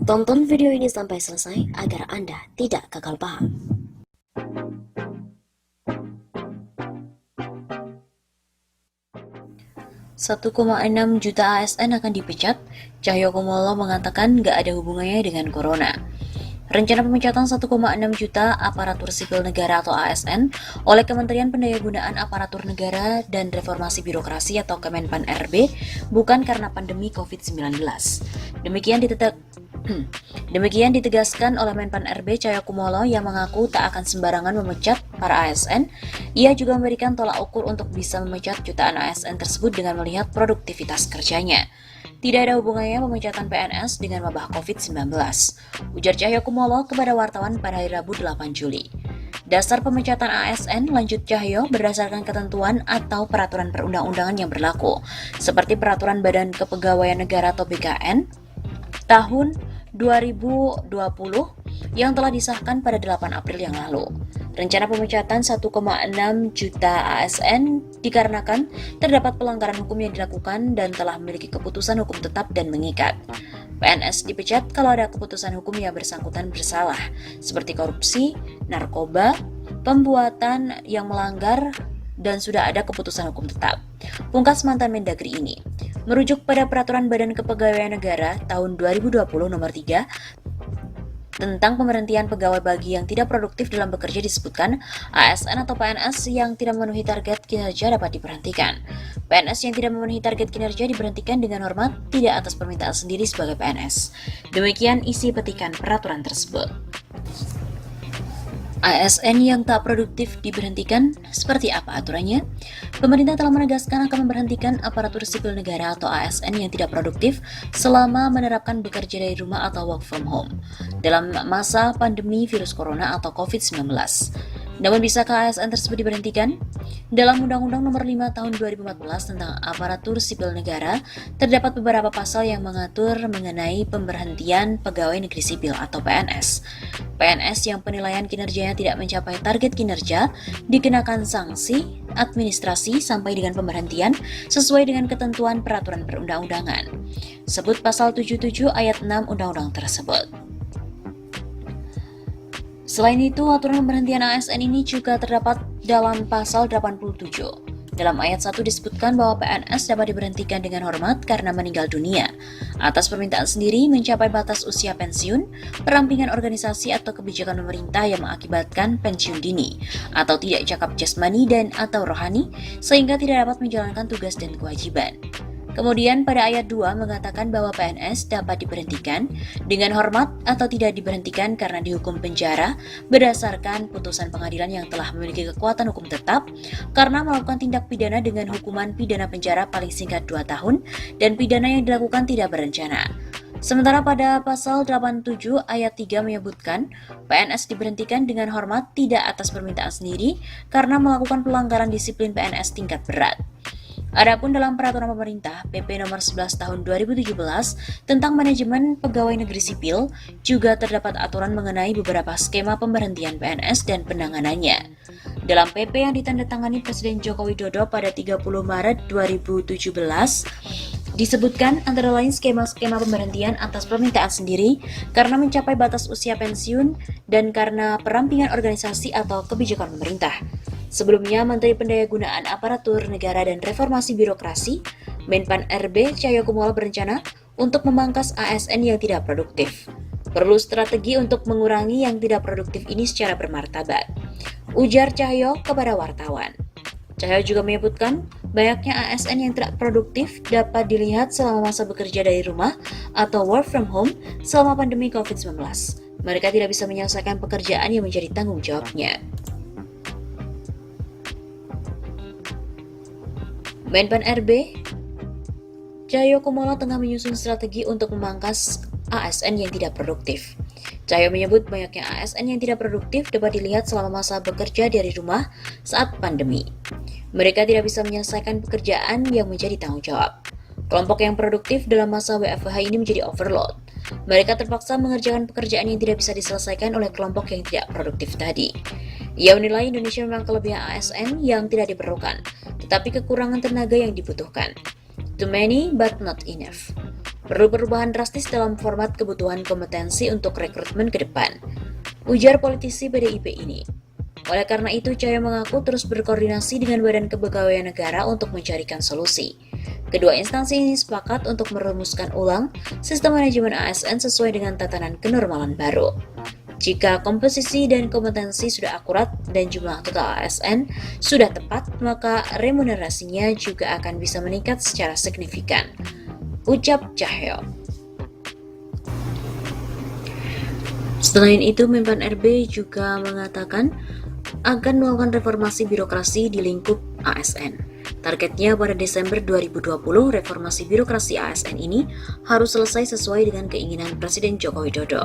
Tonton video ini sampai selesai agar Anda tidak gagal paham. 1,6 juta ASN akan dipecat, Cahyokumolo mengatakan nggak ada hubungannya dengan corona. Rencana pemecatan 1,6 juta aparatur sipil negara atau ASN oleh Kementerian Pendayagunaan Aparatur Negara dan Reformasi Birokrasi atau Kemenpan RB bukan karena pandemi COVID-19. Demikian ditegaskan oleh Menpan RB Cahyokumolo yang mengaku tak akan sembarangan memecat para ASN. Ia juga memberikan tolak ukur untuk bisa memecat jutaan ASN tersebut dengan melihat produktivitas kerjanya. Tidak ada hubungannya pemecatan PNS dengan wabah COVID-19, ujar Cahyokumolo kepada wartawan pada hari Rabu 8 Juli. Dasar pemecatan ASN, lanjut Cahyo, berdasarkan ketentuan atau peraturan perundang-undangan yang berlaku, seperti Peraturan Badan Kepegawaian Negara atau BKN tahun 2020 yang telah disahkan pada 8 April yang lalu. Rencana pemecatan 1,6 juta ASN dikarenakan terdapat pelanggaran hukum yang dilakukan dan telah memiliki keputusan hukum tetap dan mengikat. PNS dipecat kalau ada keputusan hukum yang bersangkutan bersalah, seperti korupsi, narkoba, pembuatan yang melanggar, dan sudah ada keputusan hukum tetap. Pungkas mantan Mendagri ini. Merujuk pada Peraturan Badan Kepegawaian Negara tahun 2020 nomor 3 tentang pemberhentian pegawai bagi yang tidak produktif dalam bekerja disebutkan ASN atau PNS yang tidak memenuhi target kinerja dapat diberhentikan. PNS yang tidak memenuhi target kinerja diberhentikan dengan hormat tidak atas permintaan sendiri sebagai PNS. Demikian isi petikan peraturan tersebut. ASN yang tak produktif diberhentikan, seperti apa aturannya? Pemerintah telah menegaskan akan memberhentikan aparatur sipil negara atau ASN yang tidak produktif selama menerapkan bekerja dari rumah atau work from home dalam masa pandemi virus corona atau COVID-19. Namun bisakah ASN tersebut diberhentikan? Dalam Undang-Undang Nomor 5 Tahun 2014 tentang Aparatur Sipil Negara, terdapat beberapa pasal yang mengatur mengenai pemberhentian pegawai negeri sipil atau PNS. PNS yang penilaian kinerjanya tidak mencapai target kinerja dikenakan sanksi administrasi sampai dengan pemberhentian sesuai dengan ketentuan peraturan perundang-undangan. Sebut pasal 77 ayat 6 undang-undang tersebut. Selain itu, aturan pemberhentian ASN ini juga terdapat dalam pasal 87. Dalam ayat 1 disebutkan bahwa PNS dapat diberhentikan dengan hormat karena meninggal dunia, atas permintaan sendiri mencapai batas usia pensiun, perampingan organisasi atau kebijakan pemerintah yang mengakibatkan pensiun dini, atau tidak cakap jasmani dan atau rohani, sehingga tidak dapat menjalankan tugas dan kewajiban. Kemudian pada ayat 2 mengatakan bahwa PNS dapat diberhentikan dengan hormat atau tidak diberhentikan karena dihukum penjara berdasarkan putusan pengadilan yang telah memiliki kekuatan hukum tetap karena melakukan tindak pidana dengan hukuman pidana penjara paling singkat 2 tahun dan pidana yang dilakukan tidak berencana. Sementara pada pasal 87 ayat 3 menyebutkan PNS diberhentikan dengan hormat tidak atas permintaan sendiri karena melakukan pelanggaran disiplin PNS tingkat berat. Adapun dalam peraturan pemerintah PP nomor 11 tahun 2017 tentang manajemen pegawai negeri sipil juga terdapat aturan mengenai beberapa skema pemberhentian PNS dan penanganannya. Dalam PP yang ditandatangani Presiden Joko Widodo pada 30 Maret 2017 disebutkan antara lain skema-skema pemberhentian atas permintaan sendiri karena mencapai batas usia pensiun dan karena perampingan organisasi atau kebijakan pemerintah. Sebelumnya, Menteri Pendayagunaan Aparatur Negara dan Reformasi Birokrasi, Menpan RB Cahyokumolo berencana untuk memangkas ASN yang tidak produktif. Perlu strategi untuk mengurangi yang tidak produktif ini secara bermartabat, ujar Cahyo kepada wartawan. Cahyo juga menyebutkan banyaknya ASN yang tidak produktif dapat dilihat selama masa bekerja dari rumah atau work from home selama pandemi COVID-19. Mereka tidak bisa menyelesaikan pekerjaan yang menjadi tanggung jawabnya. Menpan RB Cahyokumolo tengah menyusun strategi untuk memangkas ASN yang tidak produktif. Cahyo menyebut banyaknya ASN yang tidak produktif dapat dilihat selama masa bekerja dari rumah saat pandemi. Mereka tidak bisa menyelesaikan pekerjaan yang menjadi tanggung jawab. Kelompok yang produktif dalam masa WFH ini menjadi overload. Mereka terpaksa mengerjakan pekerjaan yang tidak bisa diselesaikan oleh kelompok yang tidak produktif tadi. Ia menilai Indonesia memang kelebihan ASN yang tidak diperlukan, tetapi kekurangan tenaga yang dibutuhkan. Too many but not enough. Perlu perubahan drastis dalam format kebutuhan kompetensi untuk rekrutmen ke depan, ujar politisi PDIP ini. Oleh karena itu, Cahyo mengaku terus berkoordinasi dengan Badan Kepegawaian Negara untuk mencarikan solusi. Kedua instansi ini sepakat untuk merumuskan ulang sistem manajemen ASN sesuai dengan tatanan kenormalan baru. Jika komposisi dan kompetensi sudah akurat dan jumlah total ASN sudah tepat, maka remunerasinya juga akan bisa meningkat secara signifikan, ucap Cahyo. Selain itu, Menpan RB juga mengatakan akan melakukan reformasi birokrasi di lingkup ASN. Targetnya pada Desember 2020, reformasi birokrasi ASN ini harus selesai sesuai dengan keinginan Presiden Joko Widodo.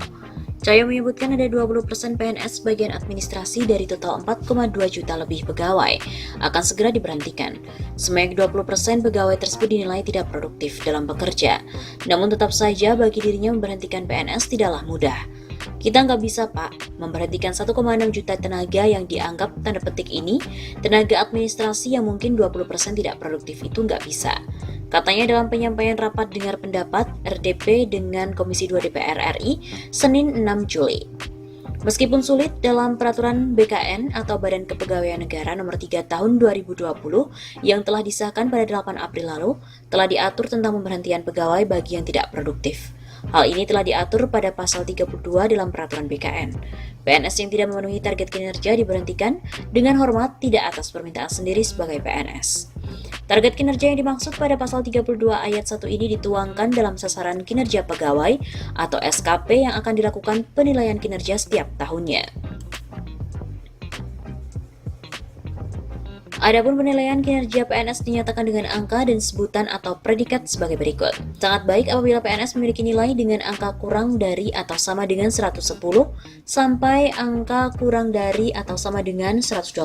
Cahyo menyebutkan ada 20% PNS bagian administrasi dari total 4,2 juta lebih pegawai akan segera diberhentikan. Sebanyak 20% pegawai tersebut dinilai tidak produktif dalam bekerja. Namun tetap saja bagi dirinya memberhentikan PNS tidaklah mudah. Kita nggak bisa, Pak, memberhentikan 1,6 juta tenaga yang dianggap tanda petik ini, tenaga administrasi yang mungkin 20% tidak produktif itu nggak bisa. Katanya dalam penyampaian rapat dengar pendapat RDP dengan Komisi 2 DPR RI, Senin 6 Juli. Meskipun sulit, dalam peraturan BKN atau Badan Kepegawaian Negara nomor 3 tahun 2020 yang telah disahkan pada 8 April lalu, telah diatur tentang pemberhentian pegawai bagi yang tidak produktif. Hal ini telah diatur pada pasal 32 dalam peraturan BKN. PNS yang tidak memenuhi target kinerja diberhentikan dengan hormat tidak atas permintaan sendiri sebagai PNS. Target kinerja yang dimaksud pada pasal 32 ayat 1 ini dituangkan dalam sasaran kinerja pegawai atau SKP yang akan dilakukan penilaian kinerja setiap tahunnya. Adapun penilaian kinerja PNS dinyatakan dengan angka dan sebutan atau predikat sebagai berikut. Sangat baik apabila PNS memiliki nilai dengan angka kurang dari atau sama dengan 110 sampai angka kurang dari atau sama dengan 120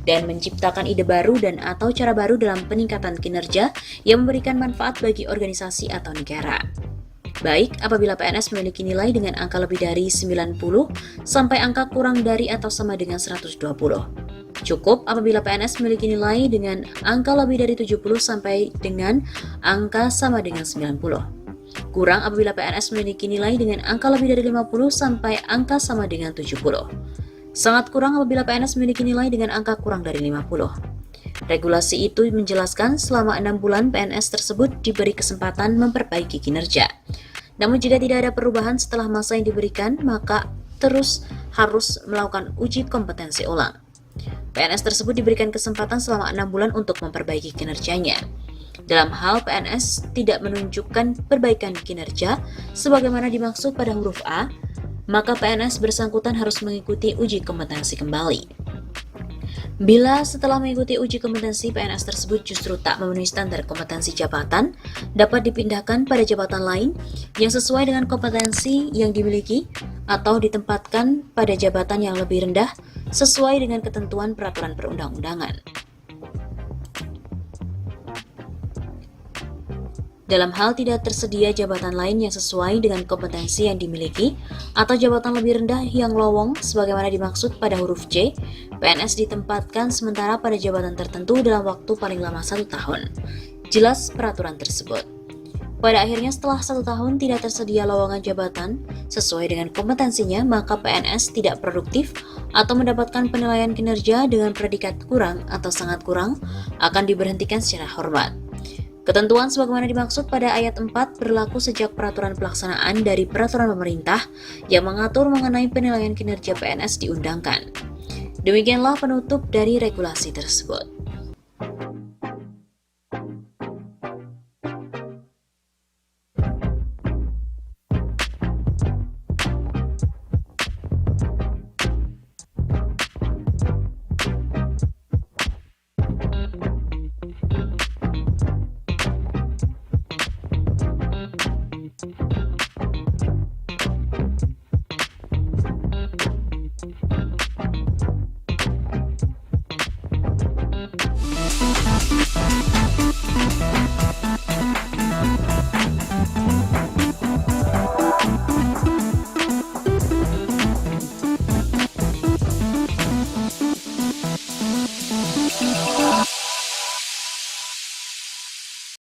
dan menciptakan ide baru dan atau cara baru dalam peningkatan kinerja yang memberikan manfaat bagi organisasi atau negara. Baik apabila PNS memiliki nilai dengan angka lebih dari 90 sampai angka kurang dari atau sama dengan 120. Cukup apabila PNS memiliki nilai dengan angka lebih dari 70 sampai dengan angka sama dengan 90. Kurang apabila PNS memiliki nilai dengan angka lebih dari 50 sampai angka sama dengan 70. Sangat kurang apabila PNS memiliki nilai dengan angka kurang dari 50. Regulasi itu menjelaskan selama 6 bulan PNS tersebut diberi kesempatan memperbaiki kinerja. Namun jika tidak ada perubahan setelah masa yang diberikan, maka terus harus melakukan uji kompetensi ulang. PNS tersebut diberikan kesempatan selama 6 bulan untuk memperbaiki kinerjanya. Dalam hal PNS tidak menunjukkan perbaikan kinerja sebagaimana dimaksud pada huruf A, maka PNS bersangkutan harus mengikuti uji kompetensi kembali. Bila setelah mengikuti uji kompetensi PNS tersebut justru tak memenuhi standar kompetensi jabatan, dapat dipindahkan pada jabatan lain yang sesuai dengan kompetensi yang dimiliki atau ditempatkan pada jabatan yang lebih rendah sesuai dengan ketentuan peraturan perundang-undangan. Dalam hal tidak tersedia jabatan lain yang sesuai dengan kompetensi yang dimiliki atau jabatan lebih rendah yang lowong sebagaimana dimaksud pada huruf C, PNS ditempatkan sementara pada jabatan tertentu dalam waktu paling lama 1 tahun. Jelas peraturan tersebut. Pada akhirnya setelah 1 tahun tidak tersedia lowongan jabatan sesuai dengan kompetensinya, maka PNS tidak produktif atau mendapatkan penilaian kinerja dengan predikat kurang atau sangat kurang akan diberhentikan secara hormat. Ketentuan sebagaimana dimaksud pada ayat 4 berlaku sejak peraturan pelaksanaan dari peraturan pemerintah yang mengatur mengenai penilaian kinerja PNS diundangkan. Demikianlah penutup dari regulasi tersebut.